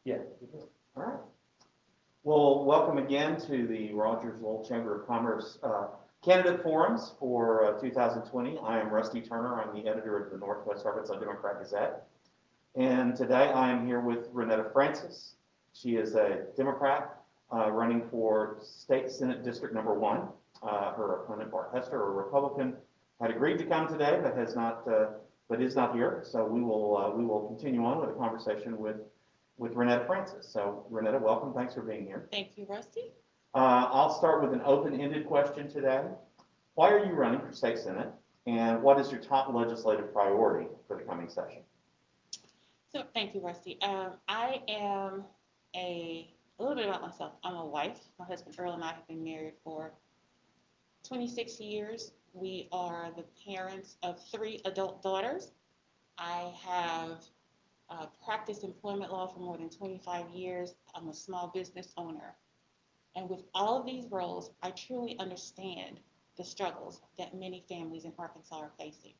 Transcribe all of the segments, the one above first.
Yeah. All right. Well, welcome again to the Rogers-Lowell Chamber of Commerce candidate forums for 2020. I am Rusty Turner. I'm the editor of the Northwest Arkansas Democrat-Gazette. And today I am here with Ronetta Francis. She is a Democrat running for State Senate District Number 1. Her opponent, Bart Hester, a Republican, had agreed to come today, but has not, but is not here. So we will continue on with a conversation with Ronetta Francis. So Ronetta, welcome. Thanks for being here. Thank you, Rusty. I'll start with an open-ended question today. Why are you running for state senate, and what is your top legislative priority for the coming session? So thank you, Rusty. I am a little bit about myself. I'm a wife. My husband Earl and I have been married for 26 years. We are the parents of 3 adult daughters. I have practiced employment law for more than 25 years. I'm a small business owner. And with all of these roles, I truly understand the struggles that many families in Arkansas are facing.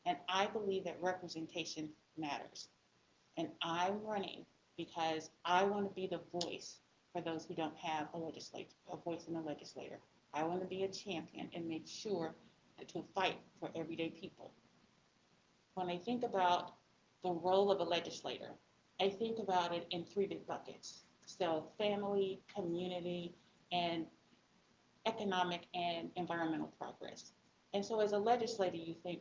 And I believe that representation matters. And I'm running because I want to be the voice for those who don't have a voice in the legislature. I want to be a champion and make sure to fight for everyday people. When I think about the role of a legislator, I think about it in 3 big buckets. So family, community, and economic and environmental progress. And so as a legislator, you think,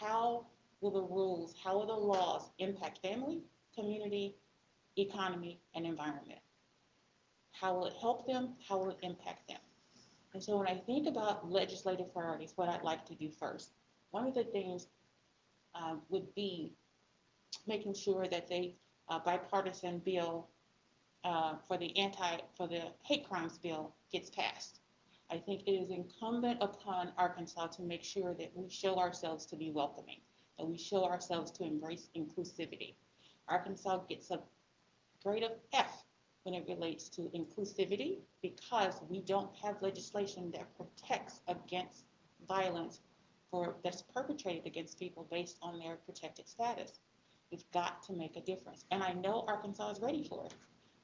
how will the rules, how will the laws impact family, community, economy, and environment? How will it help them? How will it impact them? And so when I think about legislative priorities, what I'd like to do first, one of the things would be making sure that the bipartisan bill for the hate crimes bill gets passed. I think it is incumbent upon Arkansas to make sure that we show ourselves to be welcoming, that we show ourselves to embrace inclusivity. Arkansas gets a grade of F when it relates to inclusivity because we don't have legislation that protects against violence that's perpetrated against people based on their protected status. We've got to make a difference. And I know Arkansas is ready for it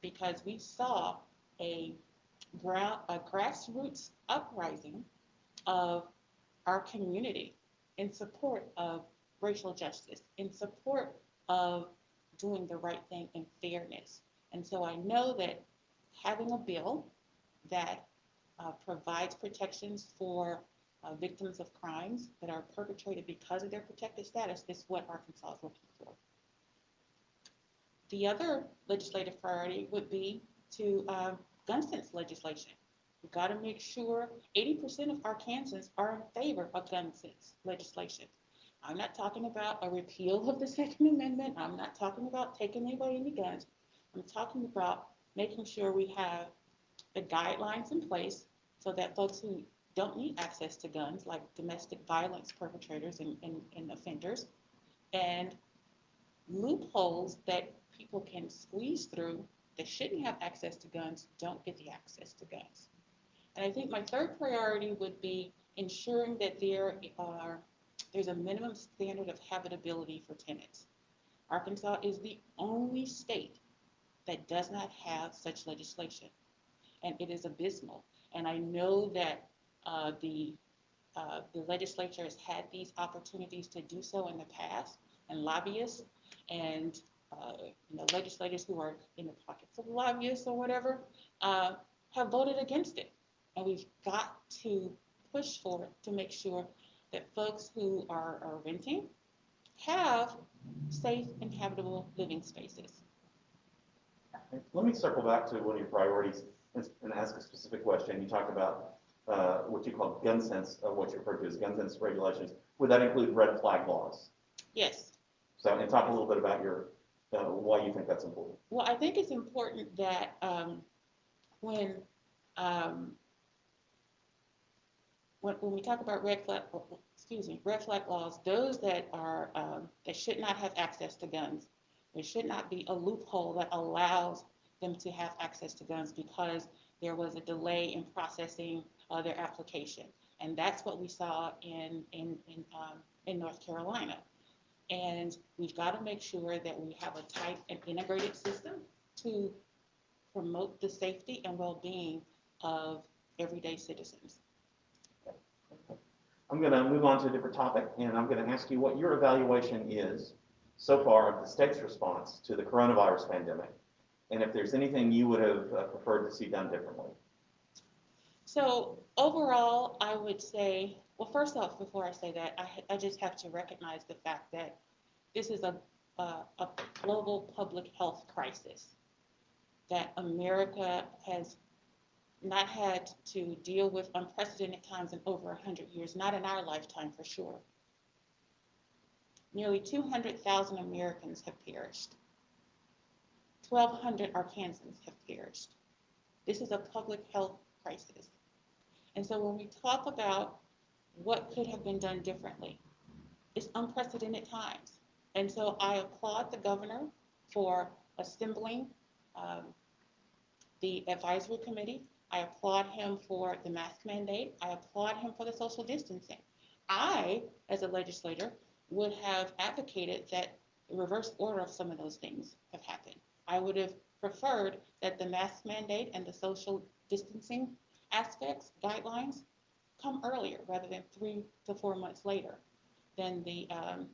because we saw a grassroots uprising of our community in support of racial justice, in support of doing the right thing and fairness. And so I know that having a bill that provides protections for victims of crimes that are perpetrated because of their protected status is what Arkansas is looking for. The other legislative priority would be to gun sense legislation. We've got to make sure 80% of Arkansans are in favor of gun sense legislation. I'm not talking about a repeal of the Second Amendment. I'm not talking about taking away any guns. I'm talking about making sure we have the guidelines in place so that folks who don't need access to guns, like domestic violence perpetrators and offenders, and loopholes that people can squeeze through that shouldn't have access to guns don't get the access to guns. And I think my third priority would be ensuring that there's a minimum standard of habitability for tenants. Arkansas is the only state that does not have such legislation, and it is abysmal. And I know that the legislature has had these opportunities to do so in the past, and lobbyists and legislators who are in the pockets of lobbyists or whatever have voted against it. And we've got to push for it to make sure that folks who are renting have safe and habitable living spaces. Let me circle back to one of your priorities and ask a specific question. You talked about what you call gun sense, what you refer to as gun sense regulations. Would that include red flag laws? Yes. So, and talk a little bit about why you think that's important. Well, I think it's important that when we talk about red flag laws, those that are that should not have access to guns, there should not be a loophole that allows them to have access to guns because there was a delay in processing their application, and that's what we saw in North Carolina. And we've got to make sure that we have a tight and integrated system to promote the safety and well-being of everyday citizens. I'm going to move on to a different topic, and I'm going to ask you what your evaluation is so far of the state's response to the coronavirus pandemic, and if there's anything you would have preferred to see done differently. So overall, I would say, well, first off, before I say that, I just have to recognize the fact that this is a global public health crisis that America has not had to deal with unprecedented times in over 100 years, not in our lifetime for sure. Nearly 200,000 Americans have perished. 1,200 Arkansans have perished. This is a public health crisis. And so when we talk about what could have been done differently, it's unprecedented times. And so I applaud the governor for assembling the advisory committee. I applaud him for the mask mandate. I applaud him for the social distancing. I, as a legislator, would have advocated that the reverse order of some of those things have happened. I would have preferred that the mask mandate and the social distancing aspects, guidelines, come earlier rather than 3 to 4 months later. Then the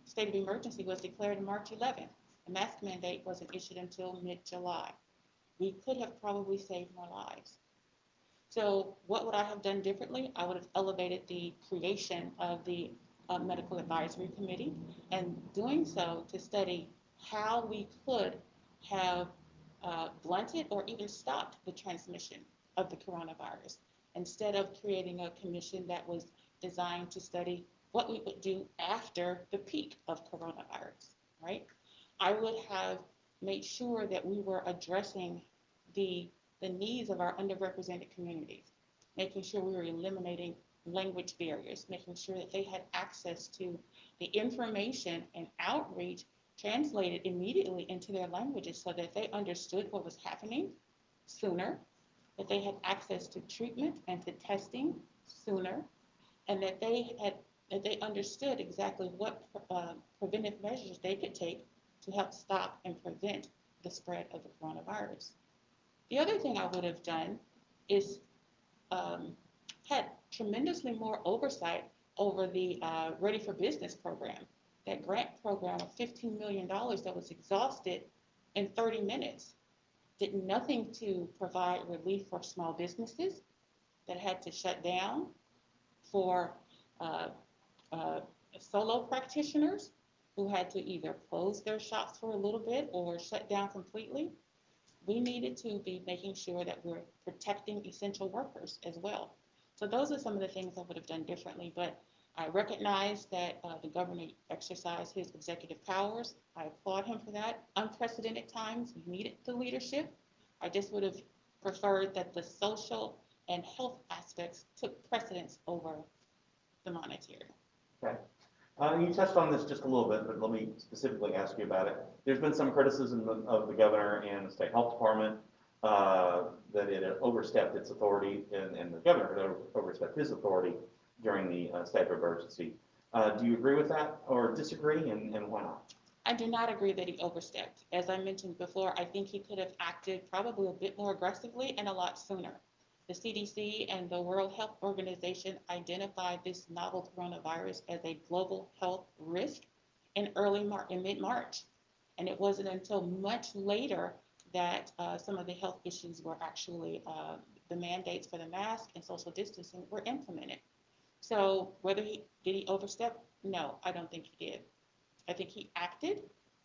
state of emergency was declared on March 11th. The mask mandate wasn't issued until mid-July. We could have probably saved more lives. So what would I have done differently? I would have elevated the creation of the Medical Advisory Committee, and doing so to study how we could have blunted or even stopped the transmission of the coronavirus, instead of creating a commission that was designed to study what we would do after the peak of coronavirus, right? I would have made sure that we were addressing the needs of our underrepresented communities, making sure we were eliminating language barriers, making sure that they had access to the information and outreach translated immediately into their languages so that they understood what was happening sooner, that they had access to treatment and to testing sooner, and that they understood exactly what preventive measures they could take to help stop and prevent the spread of the coronavirus. The other thing I would have done is had tremendously more oversight over the Ready for Business program, that grant program of $15 million that was exhausted in 30 minutes, did nothing to provide relief for small businesses that had to shut down, for solo practitioners who had to either close their shops for a little bit or shut down completely. We needed to be making sure that we're protecting essential workers as well. So those are some of the things I would have done differently, but I recognize that the governor exercised his executive powers. I applaud him for that. Unprecedented times, we needed the leadership. I just would have preferred that the social and health aspects took precedence over the monetary. Okay. You touched on this just a little bit, but let me specifically ask you about it. There's been some criticism of the governor and the state health department that it had overstepped its authority, and the governor had overstepped his authority during the state of emergency. Do you agree with that or disagree, and why not? I do not agree that he overstepped. As I mentioned before, I think he could have acted probably a bit more aggressively and a lot sooner. The CDC and the World Health Organization identified this novel coronavirus as a global health risk in mid-March. And it wasn't until much later that some of the health issues were actually, the mandates for the mask and social distancing were implemented. So did he overstep? No, I don't think he did. I think he acted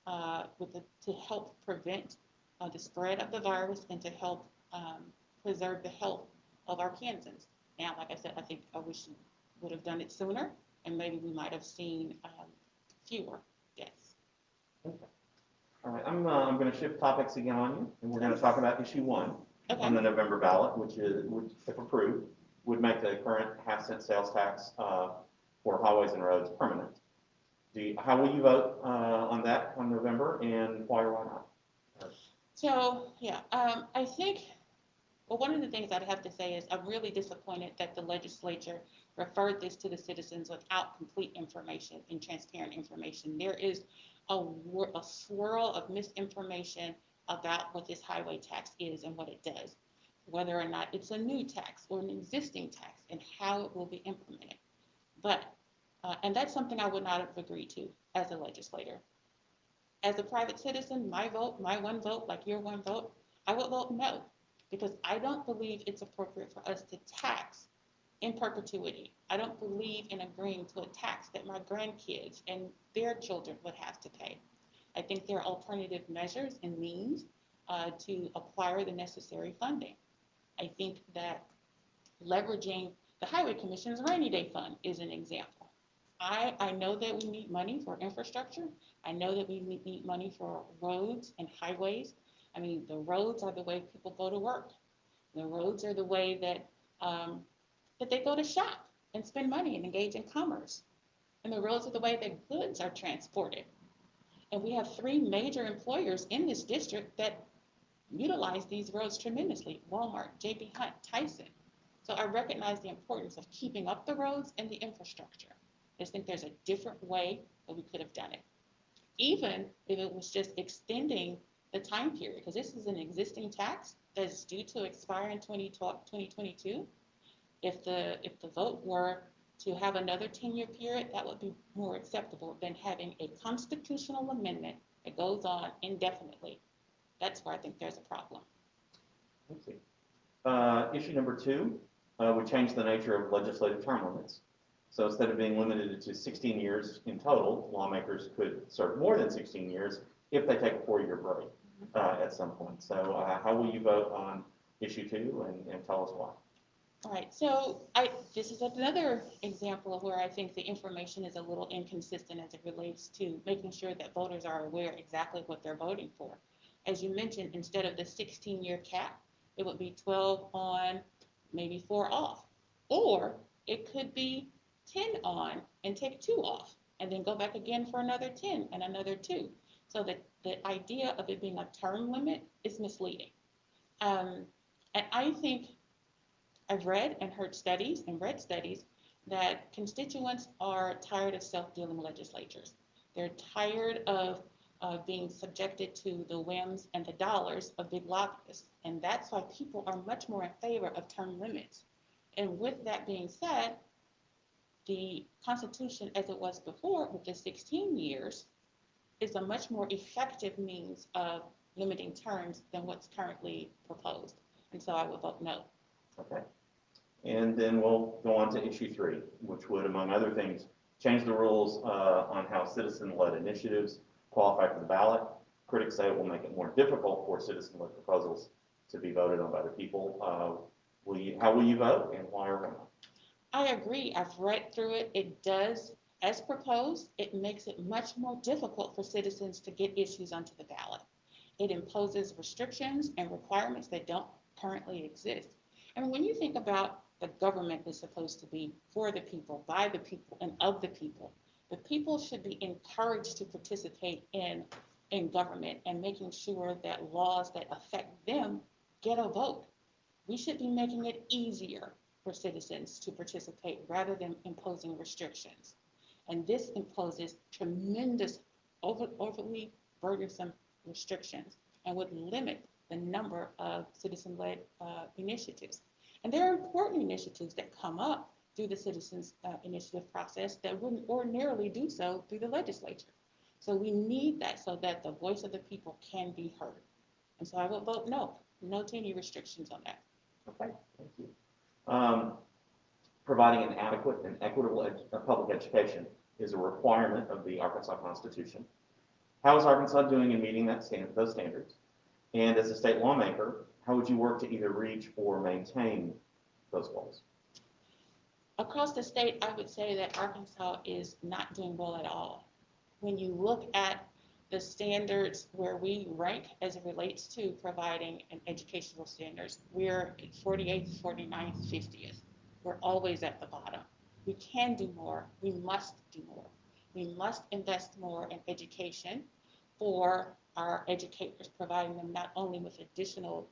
to help prevent the spread of the virus and to help preserve the health of Arkansans. Now, like I said, I wish he would have done it sooner, and maybe we might have seen fewer deaths. Okay. All right, I'm going to shift topics again on you, and we're going to talk about issue 1 on the November ballot, which if approved, would make the current half-cent sales tax for highways and roads permanent. How will you vote on that on November, and why or why not? So, yeah, I think, well, one of the things I'd have to say is I'm really disappointed that the legislature referred this to the citizens without complete information and transparent information. There is a swirl of misinformation about what this highway tax is and what it does, whether or not it's a new tax or an existing tax, and how it will be implemented. But, and that's something I would not have agreed to as a legislator. As a private citizen, my vote, my one vote, like your one vote, I would vote no, because I don't believe it's appropriate for us to tax in perpetuity. I don't believe in agreeing to a tax that my grandkids and their children would have to pay. I think there are alternative measures and means to acquire the necessary funding. I think that leveraging the Highway Commission's rainy day fund is an example. I know that we need money for infrastructure. I know that we need money for roads and highways. I mean, the roads are the way people go to work. The roads are the way that that they go to shop and spend money and engage in commerce. And the roads are the way that goods are transported. And we have three major employers in this district that utilize these roads tremendously: Walmart, J.B. Hunt, Tyson. So I recognize the importance of keeping up the roads and the infrastructure. I just think there's a different way that we could have done it. Even if it was just extending the time period, because this is an existing tax that's due to expire in 2022. If the vote were to have another 10-year period, that would be more acceptable than having a constitutional amendment that goes on indefinitely. That's where I think there's a problem. Thank you. Issue number 2 would change the nature of legislative term limits. So instead of being limited to 16 years in total, lawmakers could serve more than 16 years if they take a 4-year break at some point. So how will you vote on issue 2, and tell us why? All right, so this is another example of where I think the information is a little inconsistent as it relates to making sure that voters are aware exactly what they're voting for. As you mentioned, instead of the 16-year cap, it would be 12 on, maybe 4 off. Or it could be 10 on and take 2 off, and then go back again for another 10 and another 2. So that the idea of it being a term limit is misleading. And I think I've read and heard studies and read studies that constituents are tired of self-dealing legislatures. They're tired of being subjected to the whims and the dollars of big lobbyists. And that's why people are much more in favor of term limits. And with that being said, the Constitution as it was before with the 16 years is a much more effective means of limiting terms than what's currently proposed. And so I would vote no. Okay. And then we'll go on to issue 3, which would, among other things, change the rules on how citizen-led initiatives qualify for the ballot. Critics say it will make it more difficult for citizen-led proposals to be voted on by the people. How will you vote, and why or why not? I agree. I've read through it. It does, as proposed, it makes it much more difficult for citizens to get issues onto the ballot. It imposes restrictions and requirements that don't currently exist. I mean, when you think about the government is supposed to be for the people, by the people, and of the people should be encouraged to participate in government and making sure that laws that affect them get a vote. We should be making it easier for citizens to participate rather than imposing restrictions. And this imposes tremendous, overly burdensome restrictions and would limit the number of citizen-led initiatives. And there are important initiatives that come up through the citizens initiative process that wouldn't ordinarily do so through the legislature. So we need that so that the voice of the people can be heard. And so I will vote no to any restrictions on that. Okay, thank you. Providing an adequate and equitable public education is a requirement of the Arkansas Constitution. How is Arkansas doing in meeting those standards? And as a state lawmaker, how would you work to either reach or maintain those goals? Across the state, I would say that Arkansas is not doing well at all. When you look at the standards where we rank as it relates to providing an educational standards, we're 48th, 49th, 50th. We're always at the bottom. We can do more. We must do more. We must invest more in education for our educators, providing them not only with additional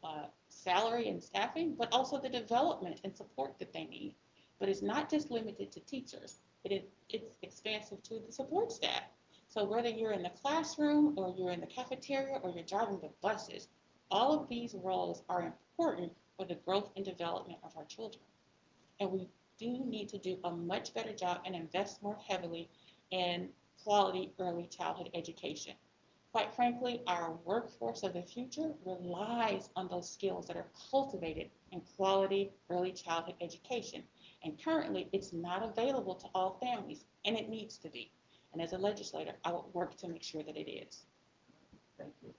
salary and staffing, but also the development and support that they need. But it's not just limited to teachers. It's expansive to the support staff. So whether you're in the classroom or you're in the cafeteria or you're driving the buses, all of these roles are important for the growth and development of our children. And we do need to do a much better job and invest more heavily in quality early childhood education. Quite frankly, our workforce of the future relies on those skills that are cultivated in quality early childhood education. And currently, it's not available to all families, and it needs to be. And as a legislator, I will work to make sure that it is. Thank you.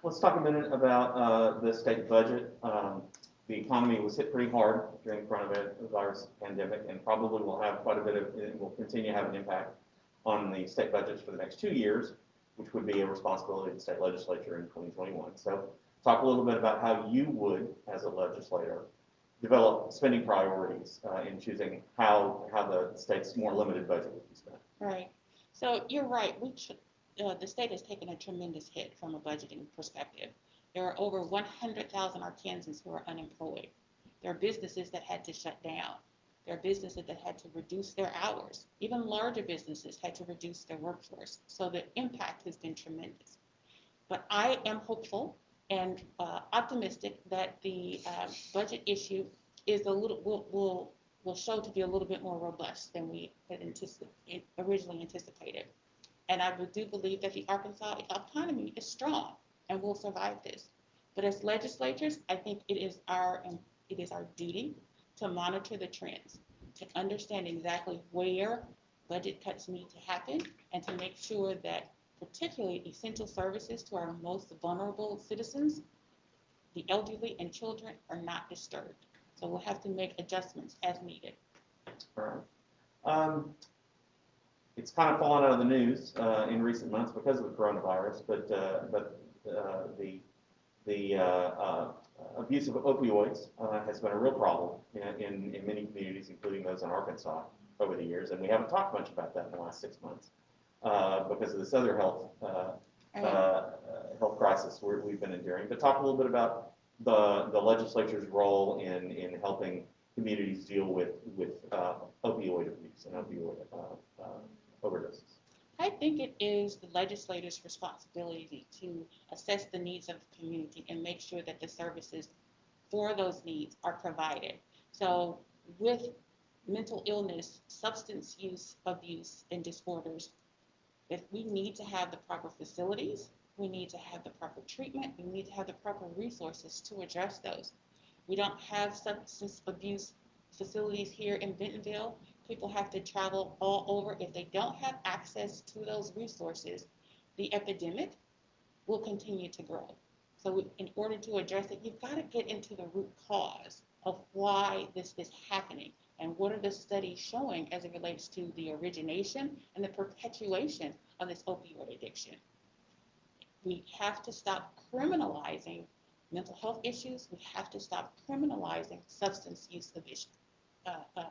Let's talk a minute about the state budget. The economy was hit pretty hard during the coronavirus pandemic, and probably will have quite a bit of, it will continue to have an impact on the state budgets for the next 2 years, which would be a responsibility of the state legislature in 2021. So talk a little bit about how you would, as a legislator, develop spending priorities in choosing how the state's more limited budget would be spent. Right. So you're right. The state has taken a tremendous hit from a budgeting perspective. There are over 100,000 Arkansans who are unemployed. There are businesses that had to shut down. There are businesses that had to reduce their hours. Even larger businesses had to reduce their workforce. So the impact has been tremendous. But I am hopeful and optimistic that the budget issue is will show to be a little bit more robust than we had originally anticipated. And I do believe that the Arkansas economy is strong and will survive this. But as legislators, I think it is our duty to monitor the trends, to understand exactly where budget cuts need to happen, and to make sure that particularly essential services to our most vulnerable citizens, the elderly and children, are not disturbed. So we'll have to make adjustments as needed. All right. It's kind of fallen out of the news in recent months because of the coronavirus, but the abuse of opioids has been a real problem in many communities, including those in Arkansas over the years, and we haven't talked much about that in the last 6 months because of this other health crisis we've been enduring. But talk a little bit about the legislature's role in helping communities deal with opioid abuse and opioid overdoses. I think it is the legislator's responsibility to assess the needs of the community and make sure that the services for those needs are provided. So with mental illness, substance use, abuse, and disorders, if we need to have the proper facilities, we need to have the proper treatment, we need to have the proper resources to address those. We don't have substance abuse facilities here in Bentonville. People have to travel all over. If they don't have access to those resources, the epidemic will continue to grow. So in order to address it, you've got to get into the root cause of why this is happening and what are the studies showing as it relates to the origination and the perpetuation of this opioid addiction. We have to stop criminalizing mental health issues. We have to stop criminalizing substance use of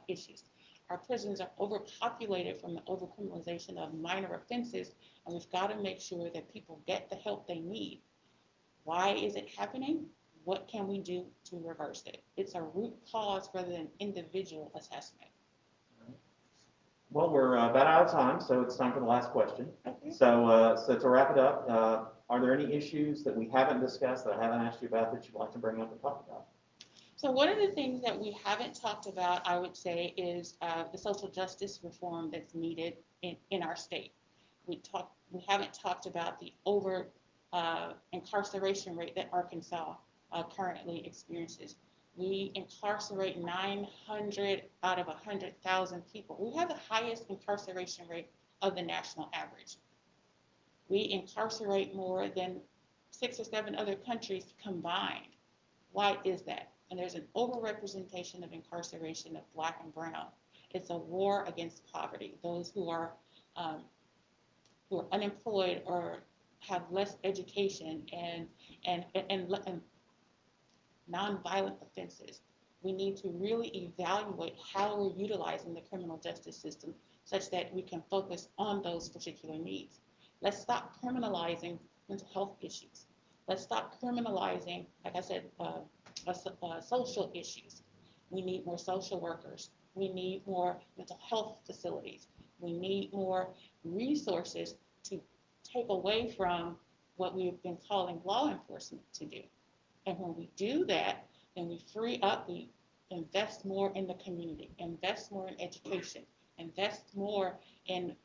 issues. Our prisons are overpopulated from the overcriminalization of minor offenses, and we've got to make sure that people get the help they need. Why is it happening? What can we do to reverse it? It's a root cause rather than individual assessment. Well, we're about out of time, so it's time for the last question. Okay. So to wrap it up, are there any issues that we haven't discussed that I haven't asked you about that you'd like to bring up and talk about? So one of the things that we haven't talked about, I would say, is the social justice reform that's needed in our state. We haven't talked about the over incarceration rate that Arkansas currently experiences. We incarcerate 900 out of 100,000 people. We have the highest incarceration rate of the national average. We incarcerate more than 6 or 7 other countries combined. Why is that? And there's an overrepresentation of incarceration of Black and brown. It's a war against poverty. Those who are unemployed or have less education and nonviolent offenses. We need to really evaluate how we're utilizing the criminal justice system such that we can focus on those particular needs. Let's stop criminalizing mental health issues. Let's stop criminalizing, like I said, social issues. We need more social workers. We need more mental health facilities. We need more resources to take away from what we've been calling law enforcement to do. And when we do that, then we free up, we invest more in the community, invest more in education, invest more in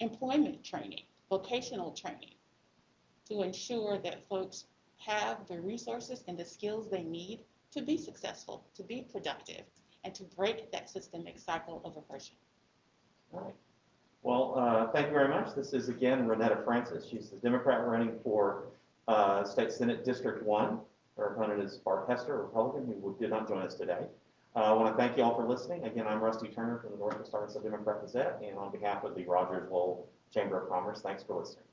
employment training, vocational training, to ensure that folks have the resources and the skills they need to be successful, to be productive, and to break that systemic cycle of oppression. All right. Well, thank you very much. This is again Ronetta Francis. She's the Democrat running for State Senate District 1. Her opponent is Bart Hester, a Republican, who did not join us today. I want to thank you all for listening. Again, I'm Rusty Turner from the Northwest Arkansas Democrat-Gazette, and on behalf of the Rogers-Lowell Chamber of Commerce, thanks for listening.